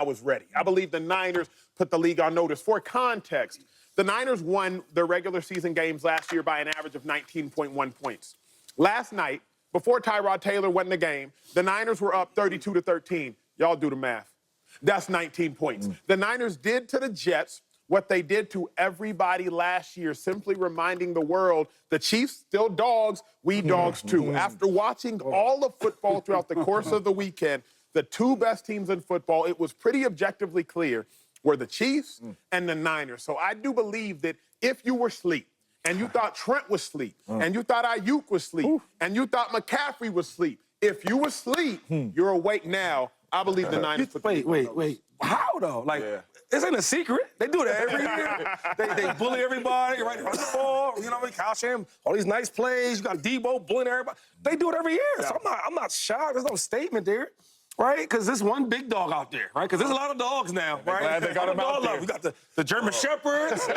I was ready. I believe the Niners put the league on notice. For context, the Niners won their regular season games last year by an average of 19.1 points. Last night, before Tyrod Taylor went in the game, the Niners were up 32-13. Y'all do the math. That's 19 points. The Niners did to the Jets what they did to everybody last year, simply reminding the world the Chiefs still dogs, we dogs too. After watching all of football throughout the course of the weekend, the two best teams in football, it was pretty objectively clear, were the Chiefs and the Niners. So I do believe that if you were asleep, and you thought Trent was asleep, and you thought Ayuk was asleep, and you thought McCaffrey was asleep, if you were asleep, you're awake now. I believe the Niners put the Wait. How, though? Like, this ain't a secret. They do that every year. They bully everybody, right? Run the ball, you know what I mean? Kyle Shanahan, all these nice plays. You got Debo bullying everybody. They do it every year. So I'm not shocked. There's no statement there, right? Because there's one big dog out there, right? Because there's a lot of dogs now, right? Glad they got them out there. We got the German Shepherds,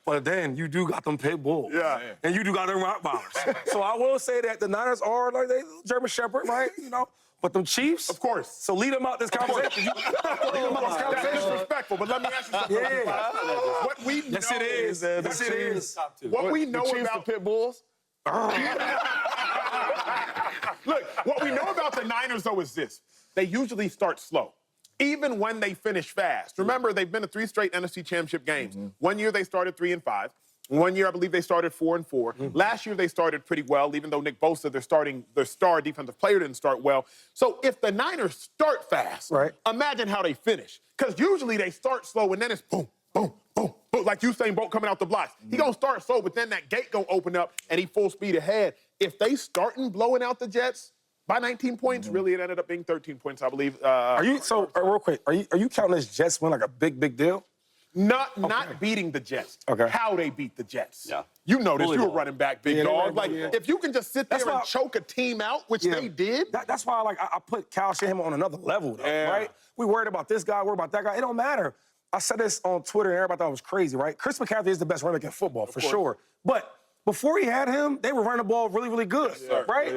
but then you do got them pit bulls. And you do got them Rottweilers. So I will say that the Niners are like they German Shepherd, right? You know? But them Chiefs? Of course. So lead them out this conversation. Lead them out this conversation. That's respectful, but let me ask you something. What we know Yes, it is. Yes, it is. What we know about pit bulls? Look, what we know about the Niners, though, is this. They usually start slow, even when they finish fast. Remember, they've been to 3 straight NFC Championship games. One year they started 3-5. One year, I believe they started 4-4. Last year, they started pretty well, even though Nick Bosa, their star defensive player, didn't start well. So if the Niners start fast, imagine how they finish. Because usually they start slow, and then it's boom, boom, boom, boom, like Usain Bolt coming out the blocks. He gonna start slow, but then that gate gonna open up, and he full speed ahead. If they starting blowing out the Jets by 19 points, really it ended up being 13 points, I believe. Real quick, are you counting this Jets win like a big deal? Not beating the Jets. How they beat the Jets. Yeah. You know this. You were running back, big dog. Like, if you can just sit there and choke a team out, which they did. That's why I put Kyle Shanahan on another level, though, right? We worried about this guy, worried about that guy. It don't matter. I said this on Twitter, and everybody thought it was crazy, right? Chris McCaffrey is the best running back in football, for sure. But before he had him, they were running the ball really good, right?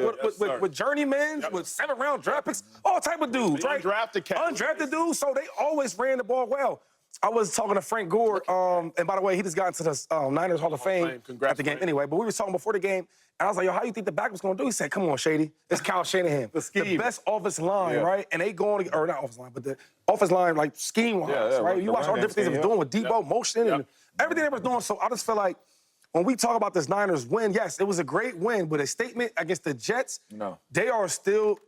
With journeymen, with 7th-round draft picks, all type of dudes, right? Undrafted dudes, so they always ran the ball well. I was talking to Frank Gore, and by the way, he just got into the Niners Hall of Fame at the game anyway, but we were talking before the game, and I was like, yo, how you think the back was going to do? He said, come on, Shady. It's Kyle Shanahan. The best offensive line, right? And they going, or not offensive line, but the offensive line, like, scheme-wise, right? You watch all the different things they was doing with Debo, motion, and everything they was doing. So I just feel like when we talk about this Niners win, yes, it was a great win, but a statement against the Jets, they are still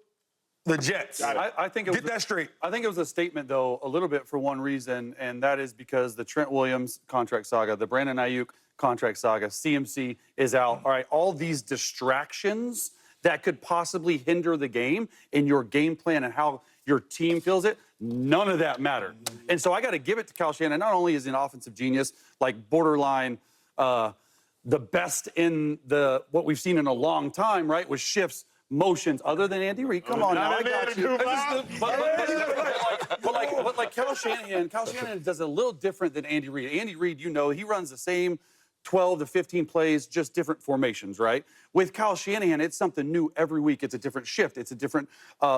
the Jets. I think it was that straight. I think it was a statement, though, a little bit for one reason, and that is because the Trent Williams contract saga, the Brandon Ayuk contract saga, CMC is out. All right, all these distractions that could possibly hinder the game in your game plan and how your team feels it, none of that mattered. And so I got to give it to Kyle Shanahan. Not only is he an offensive genius, like borderline the best in what we've seen in a long time, right, with shifts, motions, other than Andy Reid. Come on now, I got you. But like Kyle Shanahan does a little different than Andy Reid. Andy Reid, you know, he runs the same 12 to 15 plays, just different formations, right? With Kyle Shanahan, it's something new every week. It's a different shift. It's a different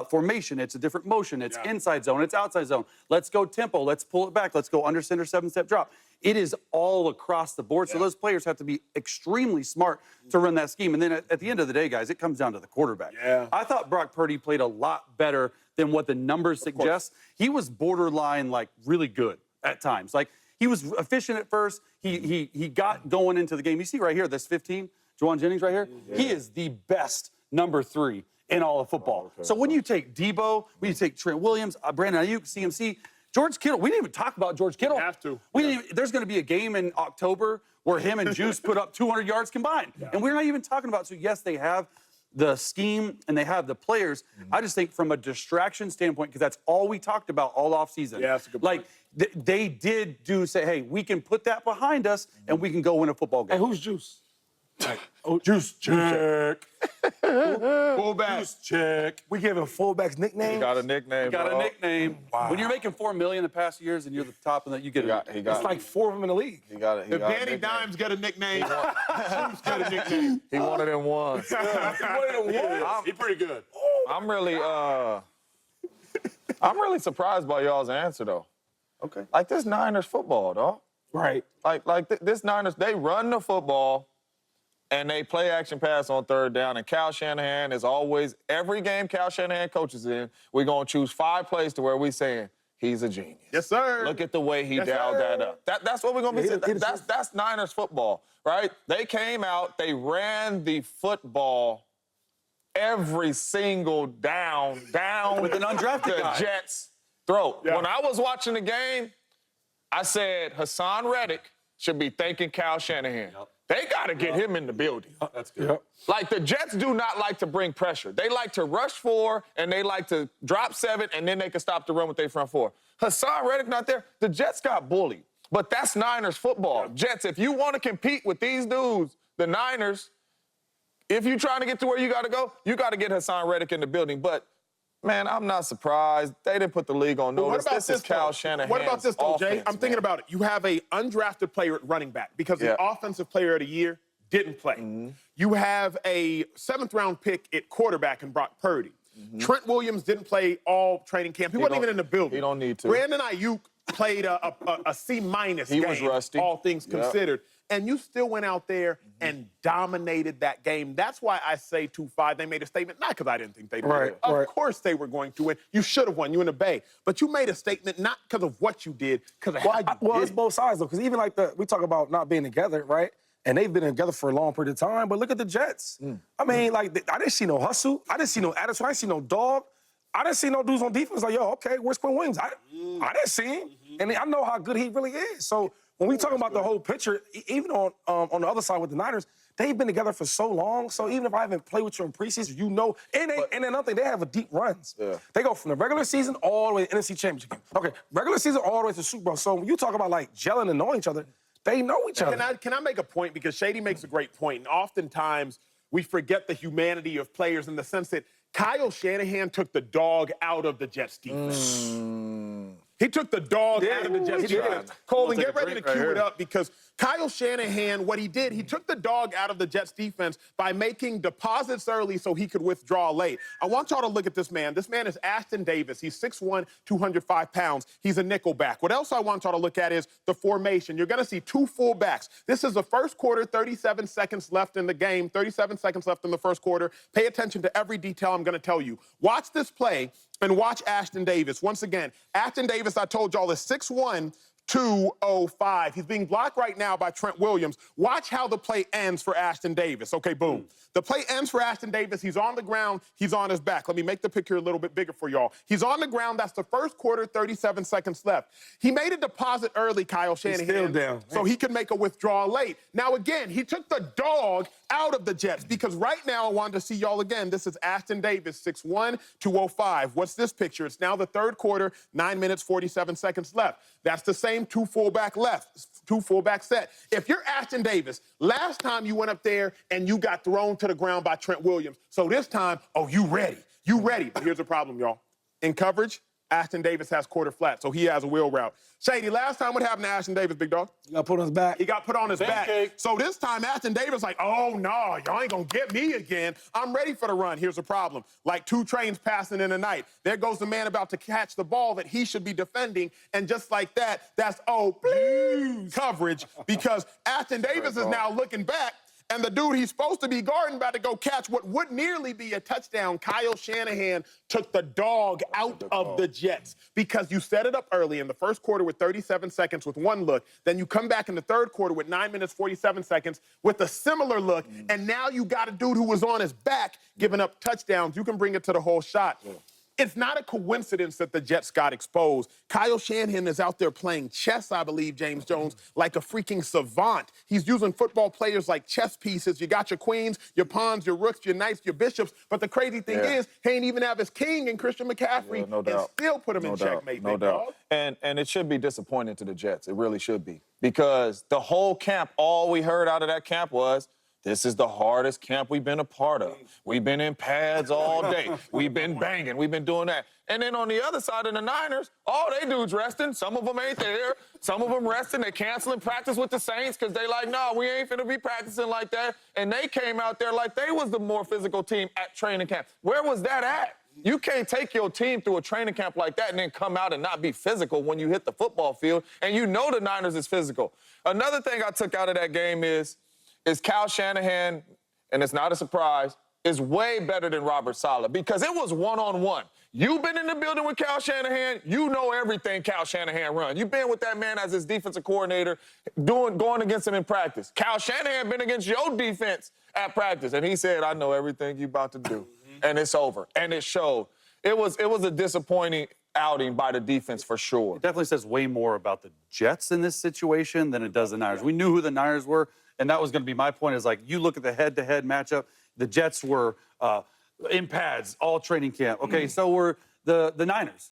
formation. It's a different motion. It's inside zone. It's outside zone. Let's go tempo. Let's pull it back. Let's go under center 7-step drop. It is all across the board. So those players have to be extremely smart to run that scheme. And then at the end of the day, guys, it comes down to the quarterback. I thought Brock Purdy played a lot better than what the numbers suggest. He was borderline, like, really good at times. Like, he was efficient at first. He got going into the game. You see right here, this 15, Juwan Jennings right here? He is the best number 3 in all of football. So when you take Debo, when you take Trent Williams, Brandon Ayuk, CMC, George Kittle, we didn't even talk about George Kittle. We have to. There's going to be a game in October where him and Juice put up 200 yards combined. And we're not even talking about, so yes, they have the scheme and they have the players. I just think from a distraction standpoint, because that's all we talked about all offseason. Yeah, that's a good point. Like, they did say, hey, we can put that behind us and we can go win a football game. And who's Juice? Juice check. Fullback. Juice check. We giving fullbacks nicknames? He got a nickname. Wow. When you're making $4 million the past years and you're the top, and that you get it's like 4 of them in the league. He got it. If Danny Dimes got a nickname, Juice got a nickname. He wanted him once. He's pretty good. I'm really I'm really surprised by y'all's answer, though. Okay. Like, this Niners football, dog. Right. This Niners, they run the football, and they play action pass on third down, and Kyle Shanahan is always, every game Kyle Shanahan coaches in, we're going to choose 5 plays to where we saying, he's a genius. Yes, sir. Look at the way he dialed that up. That's what we're going to be saying. That's Niners football, right? They came out, they ran the football every single down With an undrafted the guy. Jets' throat. Yeah. When I was watching the game, I said Hassan Reddick should be thanking Kyle Shanahan. Yep. They got to get him in the building. That's good. Yep. Like, the Jets do not like to bring pressure. They like to rush 4, and they like to drop 7, and then they can stop the run with their front 4. Hassan Reddick not there. The Jets got bullied. But that's Niners football. Jets, if you want to compete with these dudes, the Niners, if you're trying to get to where you got to go, you got to get Hassan Reddick in the building. But, man, I'm not surprised. They didn't put the league on notice. What about this is Kyle Shanahan's What about this, though, Jay? offense, I'm thinking man. about it. You have a undrafted player at running back because the offensive player of the year didn't play. Mm-hmm. You have a 7th-round pick at quarterback in Brock Purdy. Trent Williams didn't play all training camp. He wasn't even in the building. He don't need to. Brandon Ayuk played a C- He game, was rusty. all things Yep. considered. And you still went out there and dominated that game. That's why I say 2-5. They made a statement, not because I didn't think they'd win. Right, Of right. course they were going to win. You should have won. You in the Bay. But you made a statement not because of what you did, because of how you Well, did. it's both sides, though, because even like we talk about not being together, right? And they've been together for a long period of time, but look at the Jets. I mean, like, I didn't see no hustle. I didn't see no attitude. I didn't see no dog. I didn't see no dudes on defense like, yo, okay, where's Quinn Williams? I didn't see him. And I know how good he really is. So when we talk about the whole picture, even on the other side with the Niners, they've been together for so long. So even if I haven't played with you in preseason, you know, and then another thing, they have a deep runs. Yeah. They go from the regular season all the way to NFC Championship game. Okay, regular season all the way to the Super Bowl. So when you talk about like gelling and knowing each other, they know each other. Can I make a point? Because Shady makes a great point. And oftentimes we forget the humanity of players in the sense that Kyle Shanahan took the dog out of the Jets defense. He took the dog out of the Jets defense. Colin, get ready to cue it up because Kyle Shanahan, what he did, he took the dog out of the Jets defense by making deposits early so he could withdraw late. I want y'all to look at this man. This man is Ashton Davis. He's 6'1", 205 pounds. He's a nickelback. What else I want y'all to look at is the formation. You're going to see 2 fullbacks. This is the first quarter, 37 seconds left in the game, 37 seconds left in the first quarter. Pay attention to every detail I'm going to tell you. Watch this play and watch Ashton Davis. Once again, Ashton Davis, I told y'all, is 6'1", 205. He's being blocked right now by Trent Williams. Watch how the play ends for Ashton Davis. Okay, boom. The play ends for Ashton Davis. He's on the ground. He's on his back. Let me make the picture a little bit bigger for y'all. He's on the ground. That's the first quarter, 37 seconds left. He made a deposit early, Kyle Shanahan. still down. So he could make a withdrawal late. Now, again, he took the dog out of the Jets because right now I wanted to see y'all again. This is Ashton Davis, 6'1", 205. What's this picture? It's now the third quarter, 9 minutes, 47 seconds left. That's the same 2 fullback left, 2 fullback set. If you're Ashton Davis, last time you went up there and you got thrown to the ground by Trent Williams. So this time, oh, you ready. You ready. But here's the problem, y'all. In coverage, Ashton Davis has quarter flat, so he has a wheel route. Shady, last time what happened to Ashton Davis, big dog? You got put on his back. He got put on his back. Pancake. So this time, Ashton Davis like, oh, no, y'all ain't going to get me again. I'm ready for the run. Here's the problem. Like 2 trains passing in the night. There goes the man about to catch the ball that he should be defending. And just like that, that's, oh, please, coverage. Because Ashton Davis is now looking back. And the dude he's supposed to be guarding about to go catch what would nearly be a touchdown. Kyle Shanahan took the dog out of the Jets because you set it up early in the first quarter with 37 seconds with 1 look. Then you come back in the third quarter with 9 minutes, 47 seconds with a similar look. And now you got a dude who was on his back giving up touchdowns. You can bring it to the whole shot. It's not a coincidence that the Jets got exposed. Kyle Shanahan is out there playing chess, I believe, James Jones, like a freaking savant. He's using football players like chess pieces. You got your queens, your pawns, your rooks, your knights, your bishops. But the crazy thing is, he ain't even have his king and Christian McCaffrey and still put him in checkmate, no big doubt. dog. And it should be disappointing to the Jets. It really should be. Because the whole camp, all we heard out of that camp was, this is the hardest camp we've been a part of. We've been in pads all day. We've been banging. We've been doing that. And then on the other side of the Niners, all they dudes resting. Some of them ain't there. Some of them resting. They canceling practice with the Saints because they like, no, we ain't finna be practicing like that. And they came out there like they was the more physical team at training camp. Where was that at? You can't take your team through a training camp like that and then come out and not be physical when you hit the football field, and you know the Niners is physical. Another thing I took out of that game is Kyle Shanahan, and it's not a surprise, is way better than Robert Saleh because it was one-on-one. You've been in the building with Kyle Shanahan. You know everything Kyle Shanahan runs. You've been with that man as his defensive coordinator, going against him in practice. Kyle Shanahan been against your defense at practice, and he said, I know everything you about to do, and it's over, and it showed. It was a disappointing outing by the defense for sure. It definitely says way more about the Jets in this situation than it does the Niners. We knew who the Niners were, and that was going to be my point is, like, you look at the head-to-head matchup, the Jets were in pads all training camp. Okay, so were the Niners.